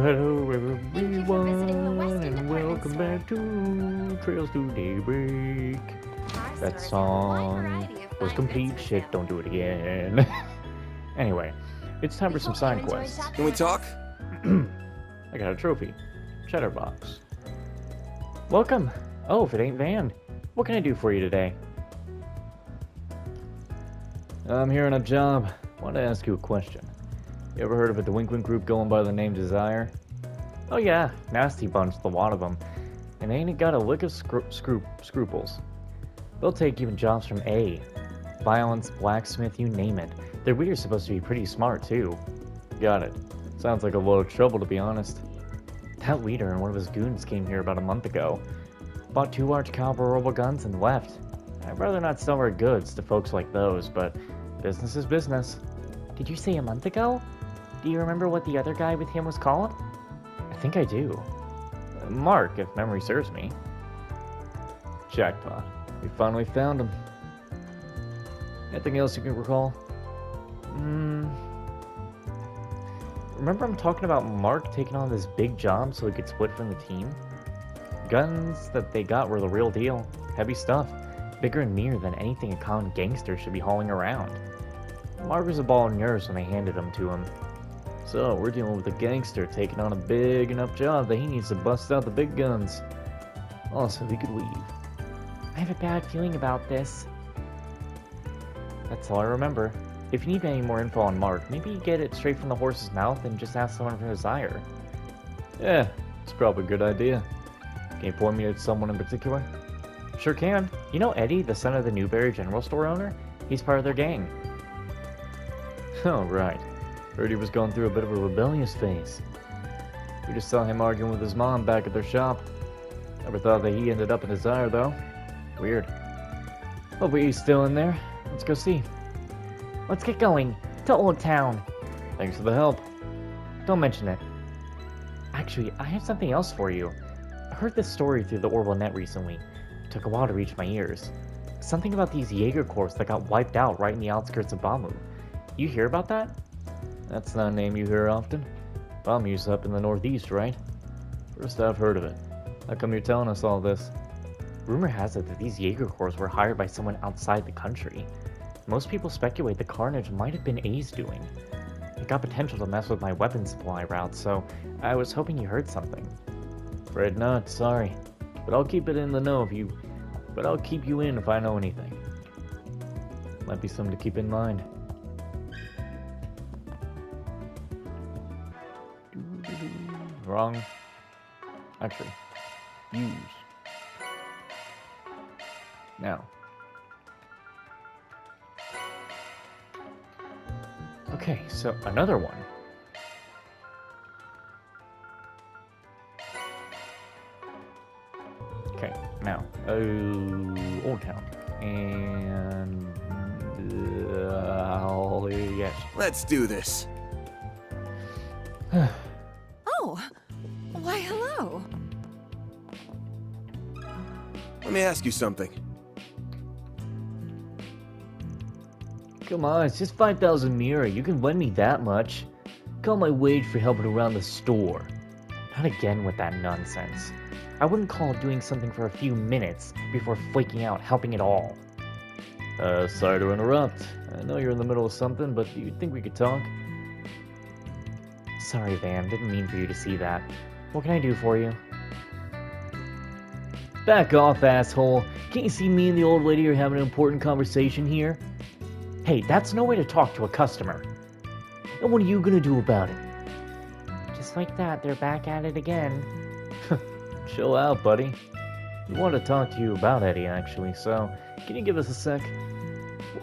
hello everyone, and welcome back to Trails to Daybreak. That song was complete shit, don't do it again. Anyway, it's time for some side quests. Can we talk? I got a trophy. Cheddar box. Welcome. Oh, if it ain't Van. What can I do for you today? I'm here on a job. Want to ask you a question. You ever heard of a delinquent group going by the name Desire? Oh yeah, nasty bunch, the lot of them. And ain't got a lick of scruples. They'll take even jobs from A. Violence, blacksmith, you name it. Their leader's supposed to be pretty smart too. Got it. Sounds like a load of trouble, to be honest. That leader and one of his goons came here about a month ago. Bought 2 large caliber rubber guns and left. I'd rather not sell our goods to folks like those, but business is business. Did you say a month ago? Do you remember what the other guy with him was called? I think I do. Mark, if memory serves me. Jackpot. We finally found him. Anything else you can recall? Remember I'm talking about Mark taking on this big job so he could split from the team? Guns that they got were the real deal. Heavy stuff. Bigger and meaner than anything a common gangster should be hauling around. Mark was a ball of nerves when they handed them to him. So, we're dealing with a gangster taking on a big enough job that he needs to bust out the big guns. Also, he could leave. I have a bad feeling about this. That's all I remember. If you need any more info on Mark, maybe you get it straight from the horse's mouth and just ask someone from Desire. Yeah, it's probably a good idea. Can you point me at someone in particular? Sure can. You know Eddie, the son of the Newberry General Store owner? He's part of their gang. Oh, right. Heard he was going through a bit of a rebellious phase. We just saw him arguing with his mom back at their shop. Never thought that he ended up in Desire, though. Weird. Hopefully he's still in there. Let's go see. Let's get going. To Old Town. Thanks for the help. Don't mention it. Actually, I have something else for you. I heard this story through the Orbital Net recently. It took a while to reach my ears. Something about these Jaeger Corps that got wiped out right in the outskirts of Bamu. You hear about that? That's not a name you hear often. Bamu's up in the northeast, right? First I've heard of it. How come you're telling us all this? Rumor has it that these Jaeger Corps were hired by someone outside the country. Most people speculate the carnage might have been A's doing. It got potential to mess with my weapon supply route, so I was hoping you heard something. Afraid not, sorry. But I'll keep it in the know if you... But I'll keep you in if I know anything. Might be something to keep in mind. Wrong. Actually, use. Now. Okay, so another one. Okay, now. Old Town. And... yes. Let's do this. Oh, why hello. Let me ask you something. Come on, it's just 5,000 Mira. You can lend me that much. Call my wage for helping around the store. Not again with that nonsense. I wouldn't call doing something for a few minutes before flaking out helping at all. Sorry to interrupt. I know you're in the middle of something, but do you think we could talk? Sorry, Van. Didn't mean for you to see that. What can I do for you? Back off, asshole. Can't you see me and the old lady are having an important conversation here? Hey, that's no way to talk to a customer. And what are you gonna do about it? Just like that, they're back at it again. Chill out, buddy. We want to talk to you about Eddie, actually, so can you give us a sec?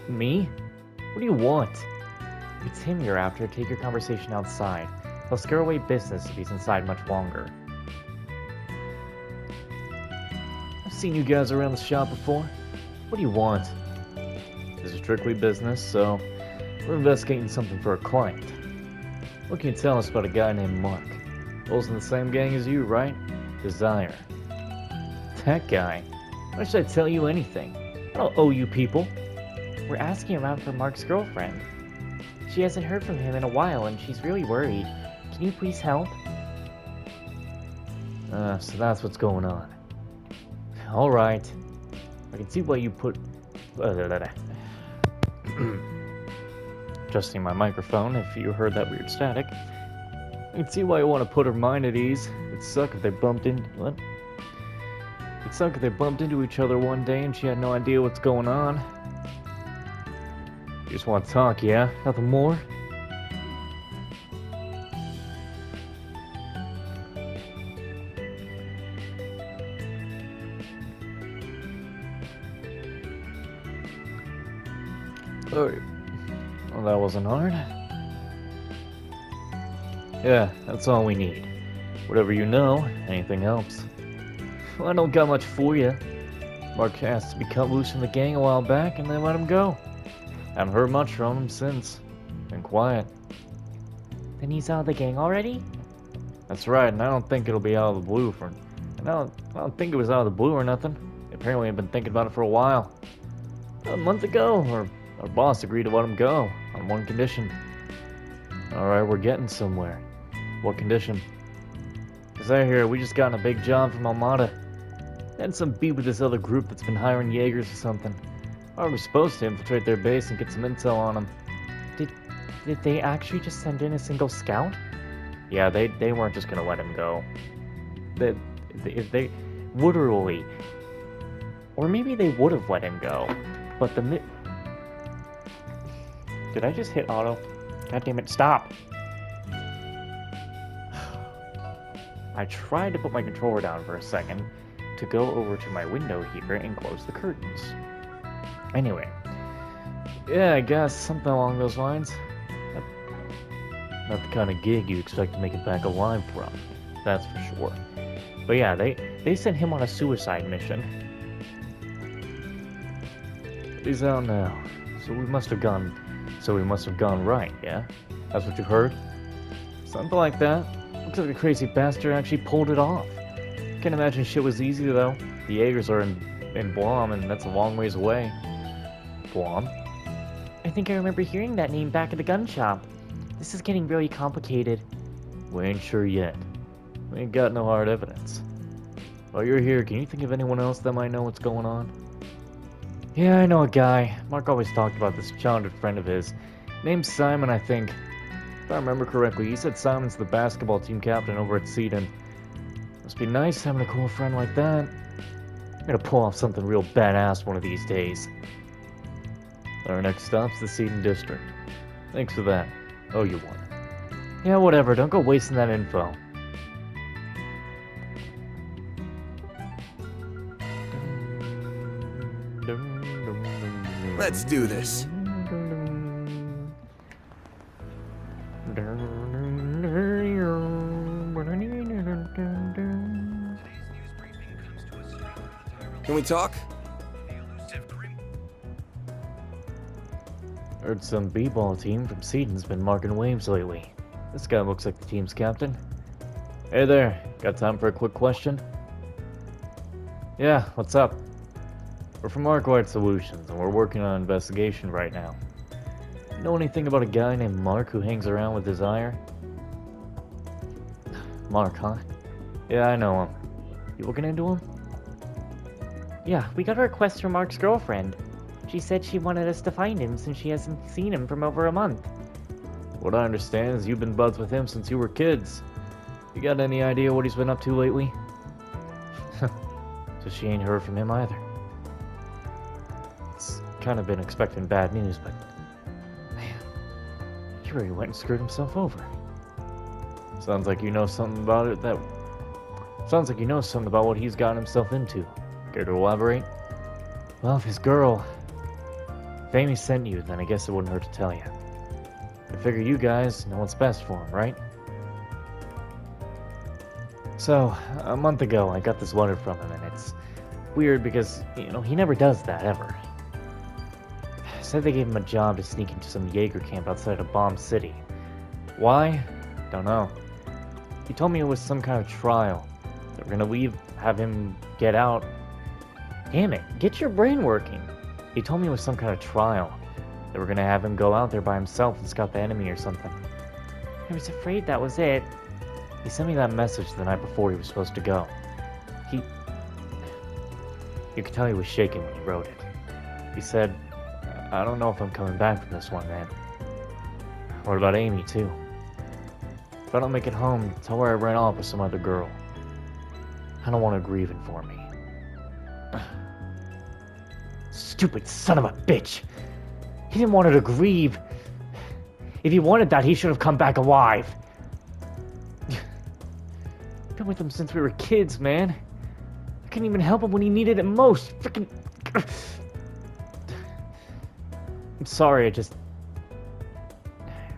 Me? What do you want? It's him you're after. Take your conversation outside. He'll scare away business if he's inside much longer. I've seen you guys around the shop before. What do you want? This is strictly business, so we're investigating something for a client. What can you tell us about a guy named Mark? Rolls in the same gang as you, right? Desire. That guy? Why should I tell you anything? I don't owe you people. We're asking around for Mark's girlfriend. She hasn't heard from him in a while and she's really worried. Can you please help? So that's what's going on. Alright. I can see why you put... Adjusting my microphone if you heard that weird static. I can see why you want to put her mind at ease. It'd suck if they bumped in... What? It'd suck if they bumped into each other one day and she had no idea what's going on. You just want to talk, yeah? Nothing more? Oh, well, that wasn't hard. Yeah, that's all we need. Whatever you know, anything helps. Well, I don't got much for you. Mark asked to be cut loose from the gang a while back, and they let him go. Haven't heard much from him since. Been quiet. Then he's out of the gang already? That's right, and I don't think it'll be out of the blue for... And I don't think it was out of the blue or nothing. Apparently I've been thinking about it for a while. A month ago, our boss agreed to let him go, on one condition. Alright, we're getting somewhere. What condition? As I hear, we just got in a big job from Almada. Had some beef with this other group that's been hiring Jaegers or something. Or we're supposed to infiltrate their base and get some intel on them. Did they actually just send in a single scout? Yeah, they weren't just gonna let him go. They literally... Or maybe they would have let him go, but the Did I just hit auto? God damn it, stop! I tried to put my controller down for a second to go over to my window here and close the curtains. Anyway. Yeah, I guess something along those lines. Not the kind of gig you expect to make it back alive from, that's for sure. But yeah, they sent him on a suicide mission. He's out now, so we must have gone right, yeah? That's what you heard? Something like that. Looks like the crazy bastard actually pulled it off. Can't imagine shit was easy though. The Jaegers are in Blom, and that's a long ways away. Blom? I think I remember hearing that name back at the gun shop. This is getting really complicated. We ain't sure yet. We ain't got no hard evidence. While you're here, can you think of anyone else that might know what's going on? Yeah, I know a guy. Mark always talked about this childhood friend of his. Named Simon, I think. If I remember correctly, he said Simon's the basketball team captain over at Seaton. Must be nice having a cool friend like that. I'm gonna pull off something real badass one of these days. Our next stop's the Seaton District. Thanks for that. Oh, you won. Yeah, whatever. Don't go wasting that info. Let's do this. Can we talk? Heard some b-ball team from Seaton's been marking waves lately. This guy looks like the team's captain. Hey there, got time for a quick question? Yeah, what's up? We're from Arclight Solutions, and we're working on an investigation right now. Know anything about a guy named Mark who hangs around with Desire? Mark, huh? Yeah, I know him. You looking into him? Yeah, we got a request from Mark's girlfriend. She said she wanted us to find him since she hasn't seen him from over a month. What I understand is you've been buds with him since you were kids. You got any idea what he's been up to lately? So she ain't heard from him either. It's kind of been expecting bad news, but... Man, he really went and screwed himself over. Sounds like you know something about it that... Sounds like you know something about what he's gotten himself into. Care to elaborate? Well, if his girl... If Amy sent you, then I guess it wouldn't hurt to tell you. I figure you guys know what's best for him, right? So, a month ago, I got this letter from him, and it's weird because, you know, he never does that, ever. Said they gave him a job to sneak into some Jaeger camp outside of Bomb City. Why? Don't know. He told me it was some kind of trial. They were gonna have him get out. Damn it, get your brain working. He told me it was some kind of trial. They were gonna have him go out there by himself and scout the enemy or something. I was afraid that was it. He sent me that message the night before he was supposed to go. He... You could tell he was shaking when he wrote it. He said, I don't know if I'm coming back from this one, man. What about Amy, too? If I don't make it home, tell her I ran off with some other girl. I don't want her grieving for me. Stupid son of a bitch! He didn't want her to grieve. If he wanted that, he should have come back alive. Been with him since we were kids, man. I couldn't even help him when he needed it most. Freaking... I'm sorry,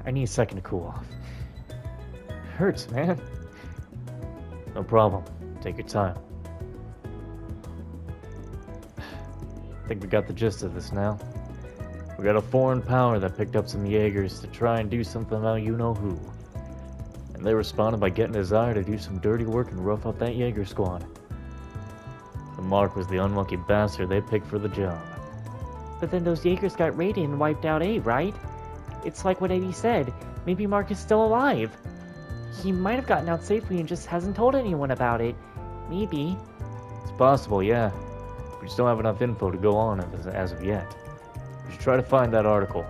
I need a second to cool off. Hurts, man. No problem. Take your time. I think we got the gist of this now. We got a foreign power that picked up some Jaegers to try and do something about you-know-who. And they responded by getting Desire to do some dirty work and rough up that Jaeger squad. The Mark was the unlucky bastard they picked for the job. But then those Jaegers got raided and wiped out A, right? It's like what Eddie said. Maybe Mark is still alive. He might have gotten out safely and just hasn't told anyone about it. Maybe. It's possible, yeah. We just don't have enough info to go on as of yet. We should try to find that article.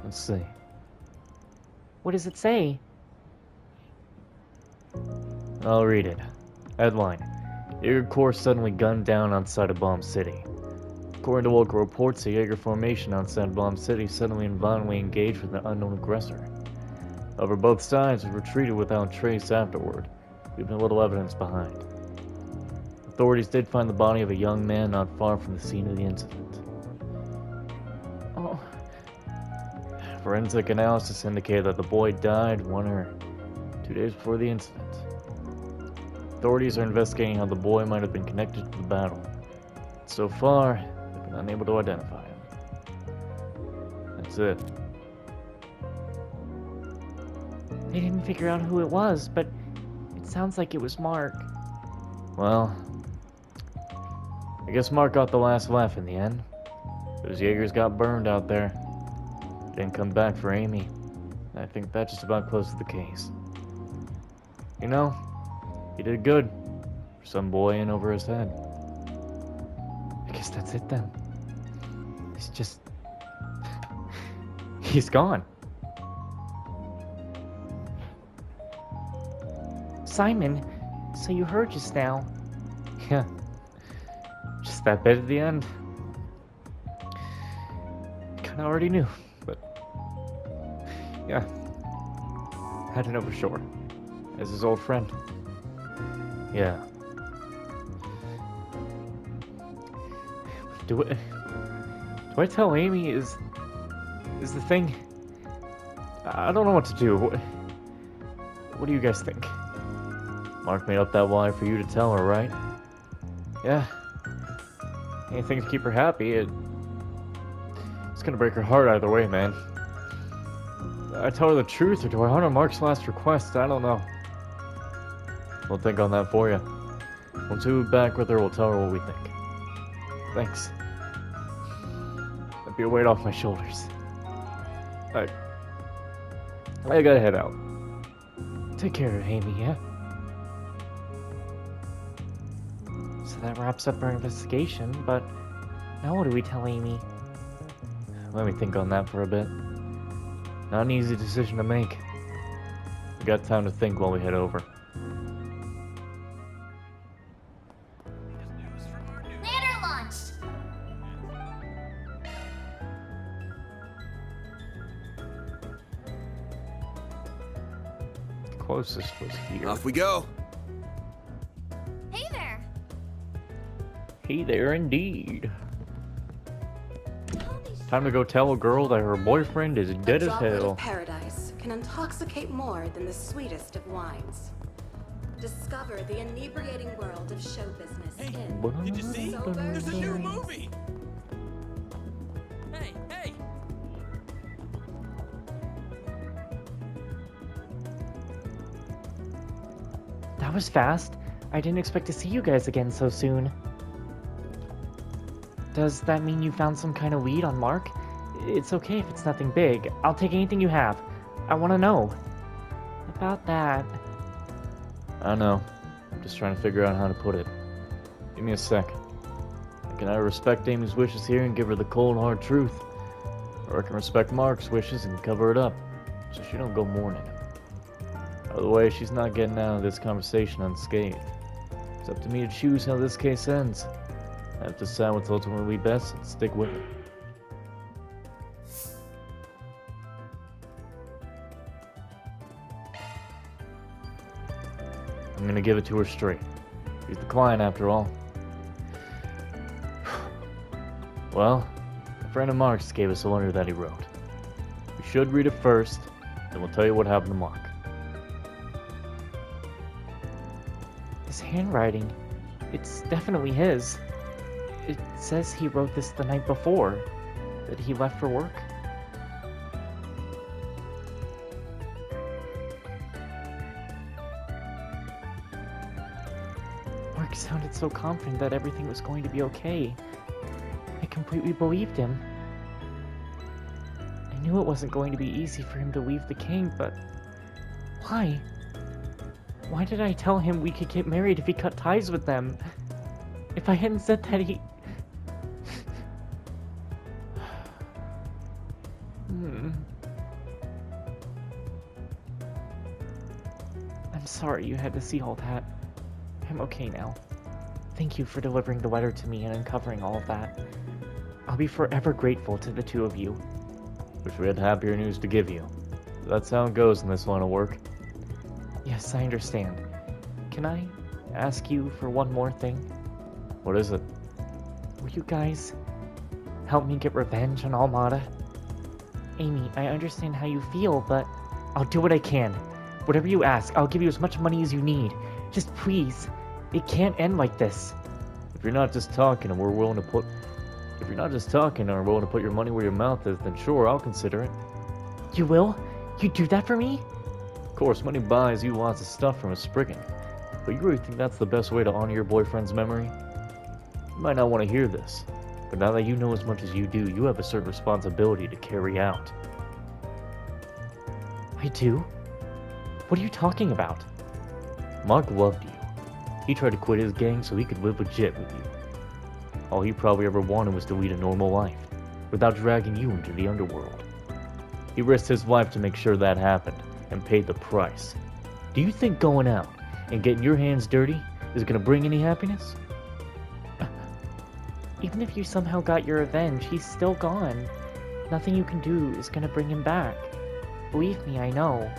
Let's see. What does it say? I'll read it. Headline. Jaeger Corps suddenly gunned down outside of Bomb City. According to local reports, the Jaeger formation outside Bomb City suddenly and violently engaged with an unknown aggressor. However, both sides retreated without trace afterward, leaving little evidence behind. Authorities did find the body of a young man not far from the scene of the incident. Oh, Forensic analysis indicated that the boy died 1 or 2 days before the incident. Authorities are investigating how the boy might have been connected to the battle. So far, they've been unable to identify him. That's it. they didn't figure out who it was, but it sounds like it was Mark. Well, I guess Mark got the last laugh in the end. Those Jaegers got burned out there. Didn't come back for Amy. I think that just about closes the case. You know, he did good for some boy in over his head. I guess that's it then. He's just... he's gone. Simon, so you heard just now. Yeah. Just that bit at the end. Kinda already knew, but... yeah. Had to know for sure. As his old friend. Yeah. Do I tell Amy is the thing? I don't know what to do. What do you guys think? Mark made up that lie for you to tell her, right? Yeah. Anything to keep her happy. It's gonna break her heart either way, man. I tell her the truth, or do I honor Mark's last request? I don't know. We'll think on that for you. Once we're back with her, we'll tell her what we think. Thanks. That'd be a weight off my shoulders. I gotta head out. Take care of Amy, yeah? So that wraps up our investigation, but now what do we tell Amy? Let me think on that for a bit. Not an easy decision to make. We got time to think while we head over. Ladder launched! Closest was here. Off we go. Hey there! Hey there, indeed. Time to go tell a girl that her boyfriend is dead as Droplet hell. of paradise can intoxicate more than the sweetest of wines. Discover the inebriating world of show business in Did you see? Silver There's a new Series. movie. Hey, hey! That was fast. I didn't expect to see you guys again so soon. Does that mean you found some kind of lead on Mark? It's okay if it's nothing big. I'll take anything you have. I want to know. about that? I know. I'm just trying to figure out how to put it. Give me a sec. I can either respect Amy's wishes here and give her the cold hard truth, or I can respect Mark's wishes and cover it up, so she don't go mourning him. Either way, she's not getting out of this conversation unscathed. It's up to me to choose how this case ends. I have to decide what's ultimately best and stick with it. I'm gonna give it to her straight. She's the client after all. Well, a friend of Mark's gave us a letter that he wrote. You should read it first, then we'll tell you what happened to Mark. His handwriting. It's definitely his. It says he wrote this the night before, that he left for work. Mark sounded so confident that everything was going to be okay. I completely believed him. I knew it wasn't going to be easy for him to leave the king, but why? Why did I tell him we could get married if he cut ties with them? If I hadn't said that, he... I'm sorry you had to see all that. I'm okay now. Thank you for delivering the letter to me and uncovering all of that. I'll be forever grateful to the two of you. Wish we had happier news to give you. That's how it goes in this line of work. Yes, I understand. Can I ask you for one more thing? What is it? Will you guys help me get revenge on Almada? Amy, I understand how you feel, but I'll do what I can. Whatever you ask, I'll give you as much money as you need. Just please, it can't end like this. If you're not just talking and we're willing to put... If you're not just talking and are willing to put your money where your mouth is, then sure, I'll consider it. You will? You do that for me? Of course, money buys you lots of stuff from a Spriggan. But you really think that's the best way to honor your boyfriend's memory? You might not want to hear this, but now that you know as much as you do, you have a certain responsibility to carry out. I do? What are you talking about? Mark loved you. He tried to quit his gang so he could live legit with you. All he probably ever wanted was to lead a normal life, without dragging you into the underworld. He risked his life to make sure that happened, and paid the price. Do you think going out and getting your hands dirty is gonna bring any happiness? Even if you somehow got your revenge, he's still gone. Nothing you can do is gonna bring him back. Believe me, I know.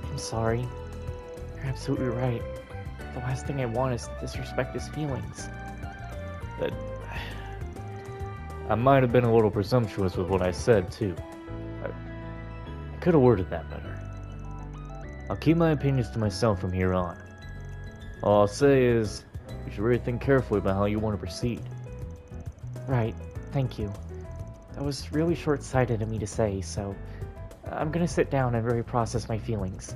I'm sorry. You're absolutely right. The last thing I want is to disrespect his feelings. That I might have been a little presumptuous with what I said, too. I could have worded that better. I'll keep my opinions to myself from here on. All I'll say is, you should really think carefully about how you want to proceed. Right, thank you. That was really short-sighted of me to say, so I'm gonna sit down and really process my feelings.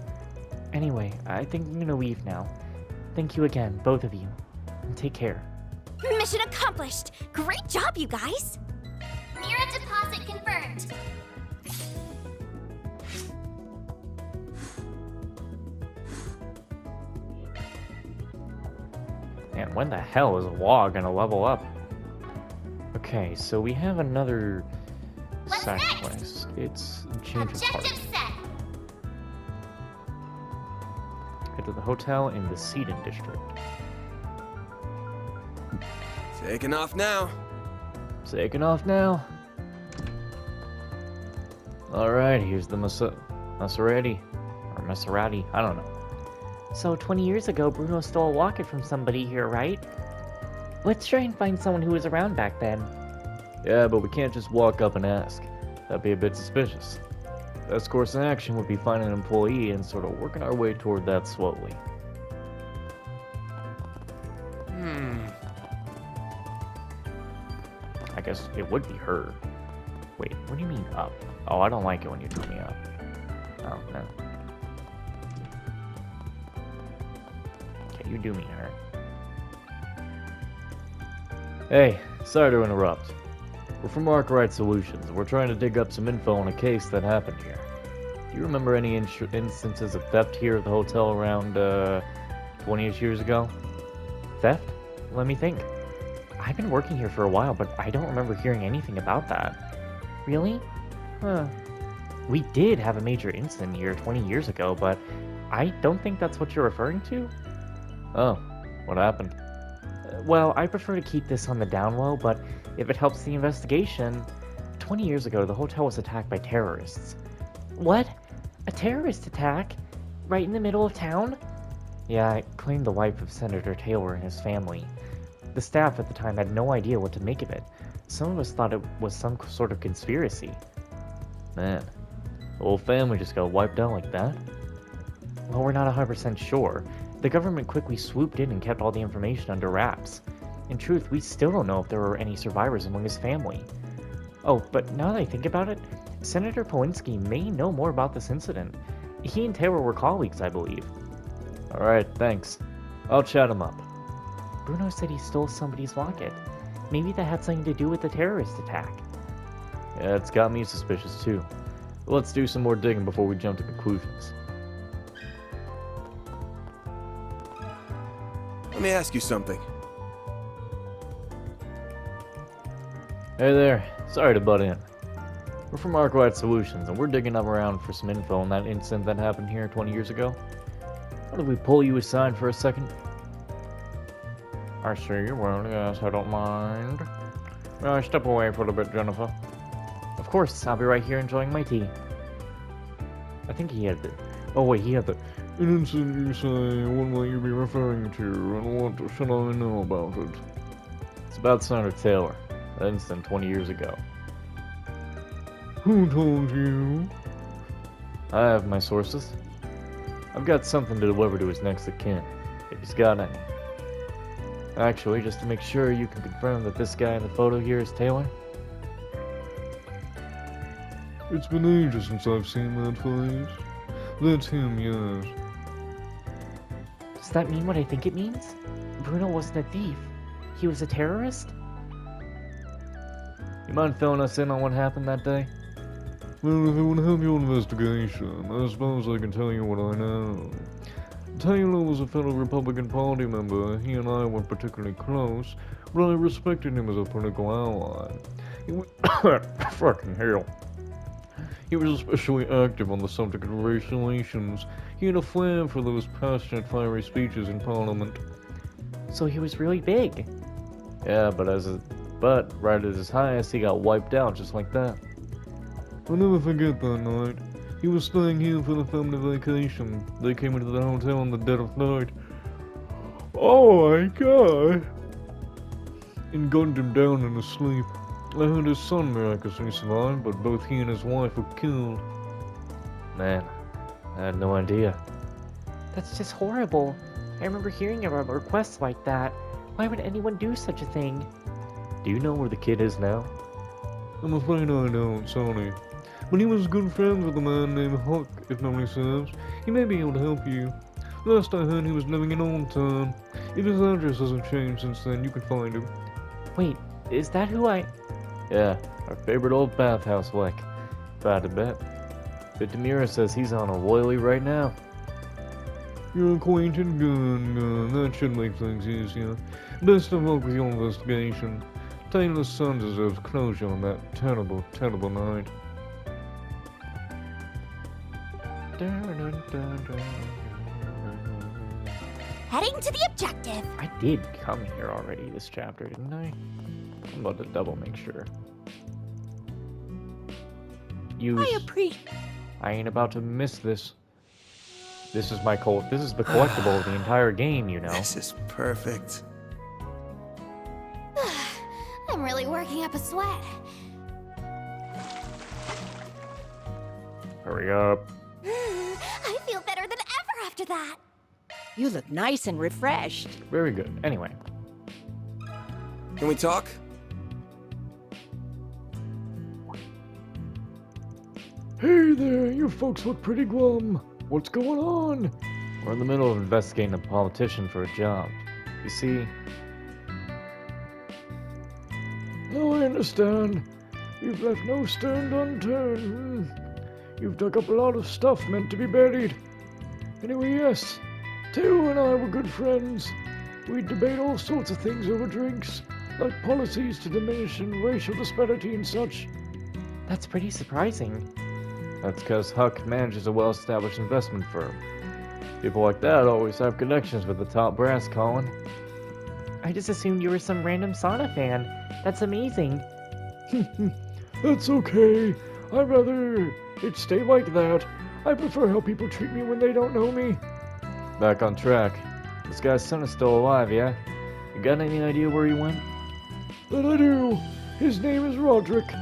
Anyway, I think I'm gonna leave now. Thank you again, both of you, and take care. Mission accomplished! Great job, you guys! Mira deposit confirmed. Man, when the hell is Law gonna level up? Okay, so we have another What's side next? quest. It's change of heart. Objective set. Head to the hotel in the Seedon district. Taking off now. Taking off now. Alright, here's the Maserati. Or Maserati, I don't know. So 20 years ago, Bruno stole a locket from somebody here, right? Let's try and find someone who was around back then. Yeah, but we can't just walk up and ask. That'd be a bit suspicious. Best course of action would be finding an employee and sort of working our way toward that slowly. I guess it would be her. Wait, what do you mean up? Oh, I don't like it when you tell me up. Oh, no. Okay, you do mean her. Hey, sorry to interrupt. We're from Arkwright Solutions, and we're trying to dig up some info on a case that happened here. Do you remember any instances of theft here at the hotel around 20-ish years ago? Theft? Let me think. I've been working here for a while, but I don't remember hearing anything about that. Really? Huh. We did have a major incident here 20 years ago, but I don't think that's what you're referring to. Oh, what happened? Well, I prefer to keep this on the down low, but if it helps the investigation, 20 years ago, the hotel was attacked by terrorists. What? A terrorist attack? Right in the middle of town? Yeah, it claimed the wife of Senator Taylor and his family. The staff at the time had no idea what to make of it. Some of us thought it was some sort of conspiracy. Man, the whole family just got wiped out like that? Well, we're not 100% sure. The government quickly swooped in and kept all the information under wraps. In truth, we still don't know if there were any survivors among his family. Oh, but now that I think about it, Senator Powinski may know more about this incident. He and Taylor were colleagues, I believe. Alright, thanks. I'll chat him up. Bruno said he stole somebody's locket. Maybe that had something to do with the terrorist attack. Yeah, it's got me suspicious too. But let's do some more digging before we jump to conclusions. Let me ask you something. Hey there, sorry to butt in. We're from Arkwright Solutions, and we're digging up around for some info on that incident that happened here 20 years ago. What if we pull you aside for a second? I see you will, yes, I don't mind. Step away for a bit, Jennifer. Of course, I'll be right here enjoying my tea. I think he had the... Oh wait, he had the... An incident you say, what might you be referring to, and what should I know about it? It's about Senator Taylor. That incident 20 years ago. Who told you? I have my sources. I've got something to deliver to his next of kin, if he's got any. Actually, just to make sure you can confirm that this guy in the photo here is Taylor. It's been ages since I've seen that face. That's him, yes. Does that mean what I think it means? Bruno wasn't a thief. He was a terrorist? You mind filling us in on what happened that day? Well, if it would help your investigation, I suppose I can tell you what I know. Taylor was a fellow Republican Party member. He and I weren't particularly close, but I respected him as a political ally. He was fucking hell. He was especially active on the subject of race relations. He had a flair for those passionate, fiery speeches in Parliament. So he was really big. Yeah, but right at his highest, he got wiped out just like that. I'll never forget that night. He was staying here for the family vacation. They came into the hotel in the dead of night. Oh my god! And gunned him down in his sleep. I heard his son miraculously survived, but both he and his wife were killed. Man, I had no idea. That's just horrible. I remember hearing about requests like that. Why would anyone do such a thing? Do you know where the kid is now? I'm afraid I don't, sorry. But he was good friends with a man named Huck, if memory serves. He may be able to help you. Last I heard, he was living in Old Town. If his address hasn't changed since then, you can find him. Wait, is that who I... Yeah, our favorite old bathhouse lick. If I had to bet. Vitamira says he's on a royally right now. You're acquainted? Good. That should make things easier. Best of luck with your investigation. Taylor's son deserves closure on that terrible, terrible night. Heading to the objective. I did come here already this chapter, didn't I? I'm about to double make sure. I ain't about to miss this. This is my This is the collectible of the entire game, you know. This is perfect. I'm really working up a sweat. Hurry up. I feel better than ever after that. You look nice and refreshed. Very good. Anyway, Can we talk? Hey there, you folks look pretty glum. What's going on? we're in the middle of investigating a politician for a job. You see, Oh, I understand. You've left no stone unturned. You've dug up a lot of stuff meant to be buried. Anyway, yes, Teo and I were good friends. We'd debate all sorts of things over drinks, like policies to diminish racial disparity and such. That's pretty surprising. That's because Huck manages a well-established investment firm. People like that always have connections with the top brass, Colin. I just assumed you were some random sauna fan. That's amazing. That's okay. I'd rather it stay like that. I prefer how people treat me when they don't know me. Back on track. This guy's son is still alive, yeah? You got any idea where he went? That I do. His name is Roderick.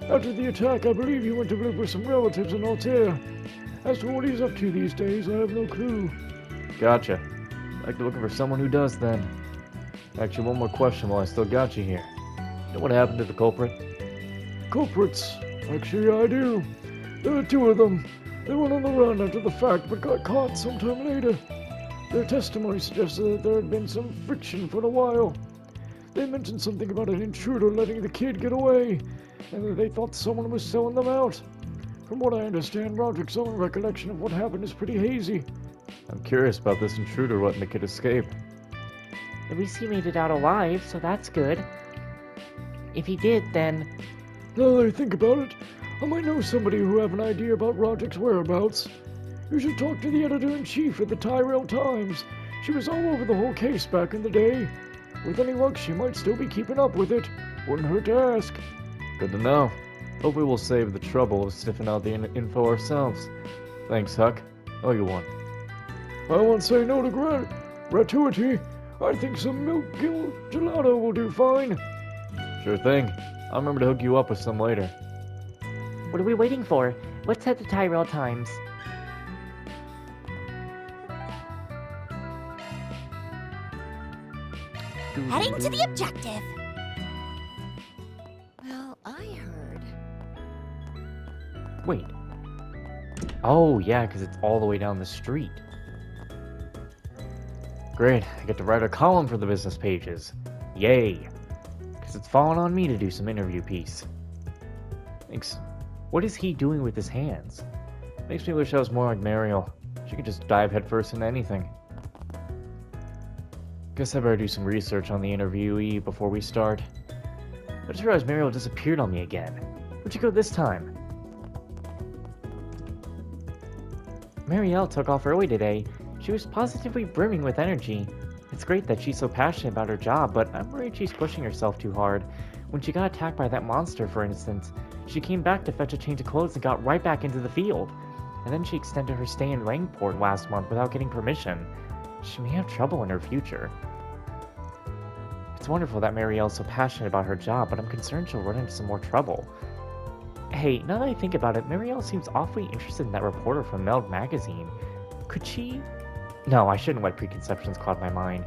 After the attack, I believe he went to live with some relatives in Altair. As to what he's up to these days, I have no clue. Gotcha. Like to looking for someone who does, then. Actually, one more question while I still got you here. You know what happened to the culprit? Culprits? Actually, I do. There are two of them. They went on the run after the fact, but got caught sometime later. Their testimony suggested that there had been some friction for a while. They mentioned something about an intruder letting the kid get away, and that they thought someone was selling them out. From what I understand, Roderick's own recollection of what happened is pretty hazy. I'm curious about this intruder letting the kid escape. At least he made it out alive, so that's good. If he did, then... Now that I think about it, I might know somebody who have an idea about Roderick's whereabouts. You should talk to the editor-in-chief at the Tyrell Times. She was all over the whole case back in the day. With any luck, she might still be keeping up with it. Wouldn't hurt to ask. Good to know. Hopefully we'll save the trouble of sniffing out the info ourselves. Thanks, Huck. Oh, you won. I won't say no to gratuity. I think some milk gelato will do fine. Sure thing. I'll remember to hook you up with some later. What are we waiting for? Let's head to Tyrell Times. Heading to the objective. Well, I heard. Wait. Oh, yeah, because it's all the way down the street. Great, I get to write a column for the business pages. Yay! Because it's fallen on me to do some interview piece. Thanks. What is he doing with his hands? Makes me wish I was more like Mariel. She could just dive headfirst into anything. Guess I better do some research on the interviewee before we start. I just realized Mariel disappeared on me again. Where'd you go this time? Marielle took off early today. She was positively brimming with energy. It's great that she's so passionate about her job, but I'm worried she's pushing herself too hard. When she got attacked by that monster, for instance, she came back to fetch a change of clothes and got right back into the field. And then she extended her stay in Langport last month without getting permission. She may have trouble in her future. It's wonderful that Marielle's so passionate about her job, but I'm concerned she'll run into some more trouble. Hey, now that I think about it, Marielle seems awfully interested in that reporter from Meld magazine. Could she... No, I shouldn't let preconceptions cloud my mind.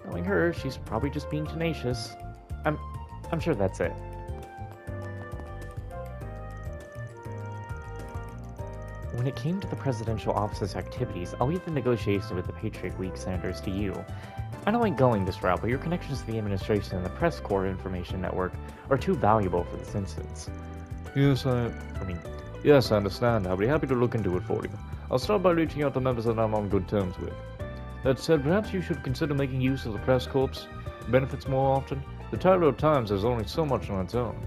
Knowing her, she's probably just being tenacious. I'm sure that's it. When it came to the presidential office's activities, I'll leave the negotiation with the Patriot League senators to you. I don't like going this route, but your connections to the administration and the press corps information network are too valuable for this instance. Yes, I understand. I'll be happy to look into it for you. I'll start by reaching out to members that I'm on good terms with. That said, perhaps you should consider making use of the press corps benefits more often. The Tyrell Times has only so much on its own.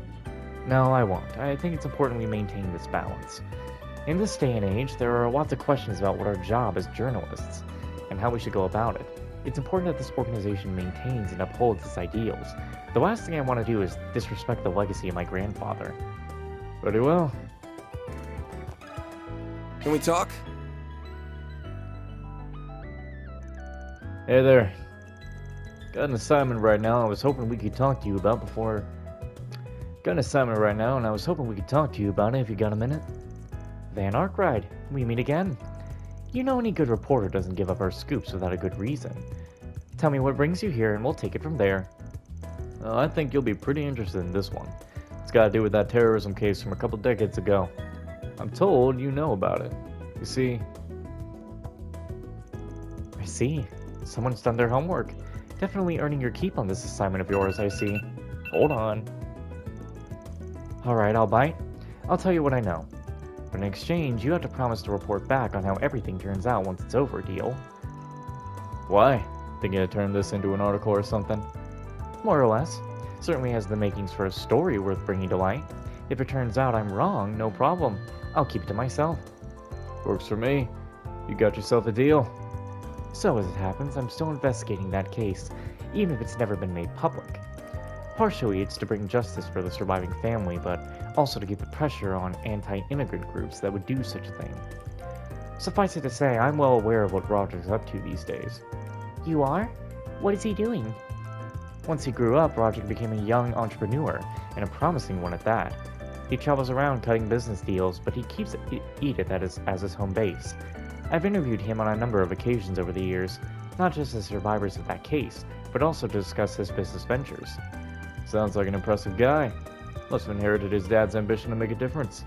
No, I won't. I think it's important we maintain this balance. In this day and age, there are lots of questions about what our job as journalists, and how we should go about it. It's important that this organization maintains and upholds its ideals. The last thing I want to do is disrespect the legacy of my grandfather. Very well. Can we talk? Hey there. Got an assignment right now I was hoping we could talk to you about before... Got an assignment right now and I was hoping we could talk to you about it if you got a minute. Van Arkwright, we meet again. You know any good reporter doesn't give up our scoops without a good reason. Tell me what brings you here and we'll take it from there. I think you'll be pretty interested in this one. It's got to do with that terrorism case from a couple decades ago. I'm told you know about it. You see... I see. Someone's done their homework. Definitely earning your keep on this assignment of yours, I see. Hold on. Alright, I'll bite. I'll tell you what I know. But in exchange, you have to promise to report back on how everything turns out once it's over, deal? Why? Thinking to turn this into an article or something? More or less. Certainly has the makings for a story worth bringing to light. If it turns out I'm wrong, no problem. I'll keep it to myself. Works for me. You got yourself a deal. So as it happens, I'm still investigating that case, even if it's never been made public. Partially, it's to bring justice for the surviving family, but also to keep the pressure on anti-immigrant groups that would do such a thing. Suffice it to say, I'm well aware of what Roderick's up to these days. You are? What is he doing? Once he grew up, Roderick became a young entrepreneur, and a promising one at that. He travels around cutting business deals, but he keeps Edith as his home base. I've interviewed him on a number of occasions over the years, not just as survivors of that case, but also to discuss his business ventures. Sounds like an impressive guy. Must have inherited his dad's ambition to make a difference.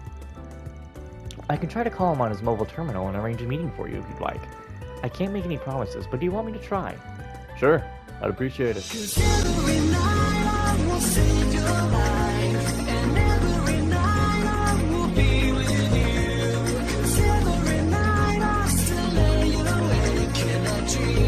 I can try to call him on his mobile terminal and arrange a meeting for you if you'd like. I can't make any promises, but do you want me to try? Sure, I'd appreciate it. Every night I still lay awake in a dream.